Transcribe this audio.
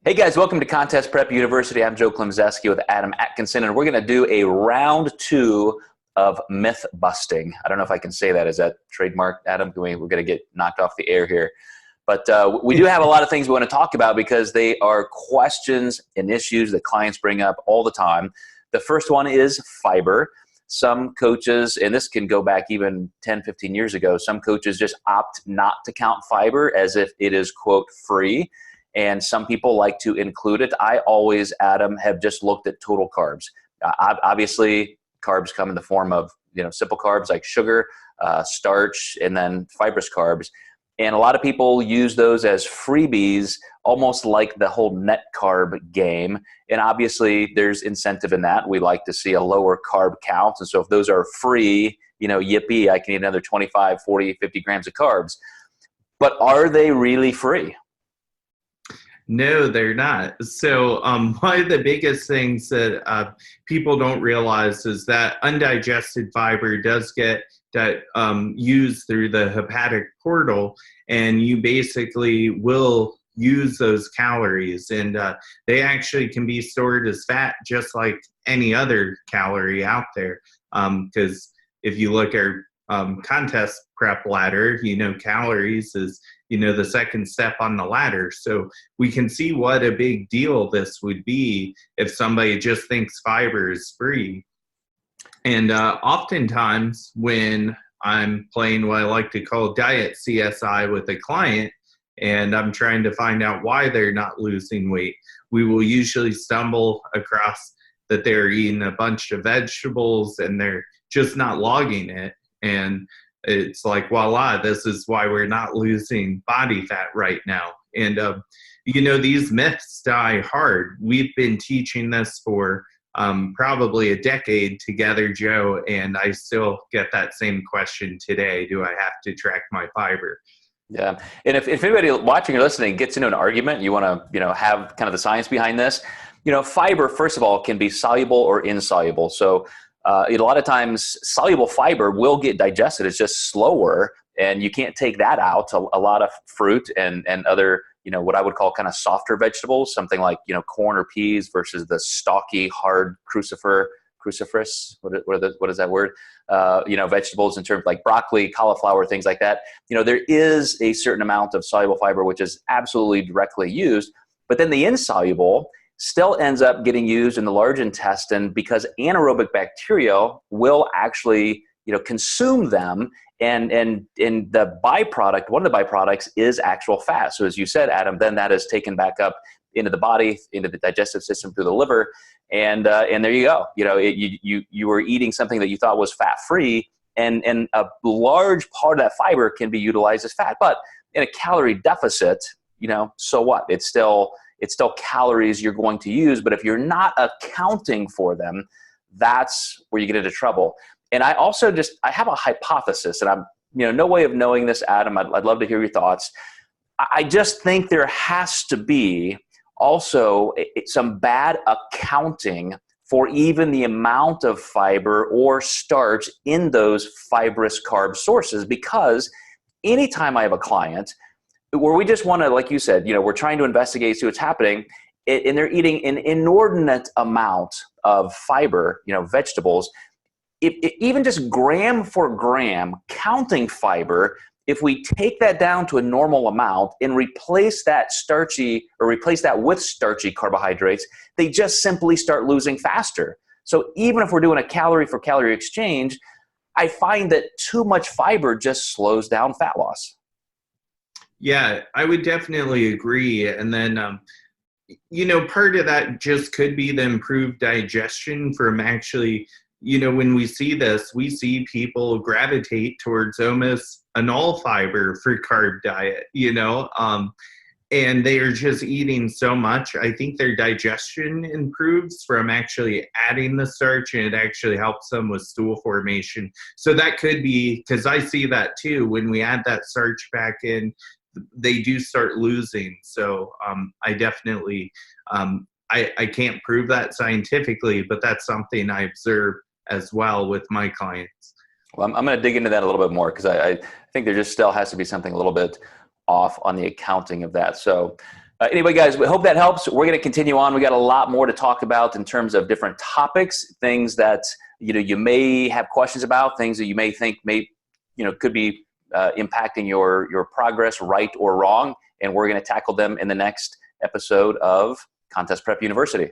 Hey guys, welcome to Contest Prep University. I'm Joe Klemczewski with Adam Atkinson, and we're going to do a round two of myth busting. I don't know if I can say that. Is that trademark, Adam? We're going to get knocked off the air here. But we do have a lot of things we want to talk about because they are questions and issues that clients bring up all the time. The first one is fiber. Some coaches, and this can go back even 10, 15 years ago, some coaches just opt not to count fiber as if it is, quote, free. And some people like to include it. I always, Adam, have just looked at total carbs. Obviously, carbs come in the form of simple carbs like sugar, starch, and then fibrous carbs. And a lot of people use those as freebies, almost like the whole net carb game. And obviously, there's incentive in that. We like to see a lower carb count. And so if those are free, yippee, I can eat another 25, 40, 50 grams of carbs. But are they really free? No, they're not. So one of the biggest things that people don't realize is that undigested fiber does get used through the hepatic portal, and you basically will use those calories, and they actually can be stored as fat just like any other calorie out there. Because if you look at contest prep ladder, calories is the second step on the ladder. So we can see what a big deal this would be if somebody just thinks fiber is free. And oftentimes when I'm playing what I like to call diet CSI with a client, and I'm trying to find out why they're not losing weight, we will usually stumble across that they're eating a bunch of vegetables and they're just not logging it. And it's like, voila, this is why we're not losing body fat right now. And, these myths die hard. We've been teaching this for probably a decade together, Joe, and I still get that same question today. Do I have to track my fiber? Yeah. And if anybody watching or listening gets into an argument, you want to, have kind of the science behind this, fiber, first of all, can be soluble or insoluble. So a lot of times soluble fiber will get digested. It's just slower, and you can't take that out. A lot of fruit and other, what I would call kind of softer vegetables, something like, corn or peas versus the stalky, hard cruciferous, what is that word? Vegetables in terms of like broccoli, cauliflower, things like that. There is a certain amount of soluble fiber, which is absolutely directly used, but then the insoluble still ends up getting used in the large intestine because anaerobic bacteria will actually, consume them. And the byproduct, one of the byproducts is actual fat. So as you said, Adam, then that is taken back up into the body, into the digestive system through the liver. And there you go. You were eating something that you thought was fat-free, and a large part of that fiber can be utilized as fat. But in a calorie deficit, so what? It's still calories you're going to use, but if you're not accounting for them, that's where you get into trouble. And I also I have a hypothesis, and I'm, no way of knowing this, Adam. I'd love to hear your thoughts. I just think there has to be also some bad accounting for even the amount of fiber or starch in those fibrous carb sources, because anytime I have a client where we just want to, like you said, we're trying to investigate, see what's happening, and they're eating an inordinate amount of fiber, vegetables, even just gram for gram, counting fiber, if we take that down to a normal amount and replace that with starchy carbohydrates, they just simply start losing faster. So even if we're doing a calorie for calorie exchange, I find that too much fiber just slows down fat loss. Yeah, I would definitely agree. And then, part of that just could be the improved digestion from actually, when we see this, we see people gravitate towards almost an all fiber for carb diet, and they are just eating so much. I think their digestion improves from actually adding the starch, and it actually helps them with stool formation. So that could be, because I see that too, when we add that starch back in, they do start losing. So I definitely, I can't prove that scientifically, but that's something I observe as well with my clients. Well, I'm going to dig into that a little bit more, because I think there just still has to be something a little bit off on the accounting of that. So Anyway, guys, we hope that helps. We're going to continue on. We got a lot more to talk about in terms of different topics, things that you may have questions about, things that you may think could be impacting your progress, right or wrong. And we're going to tackle them in the next episode of Contest Prep University.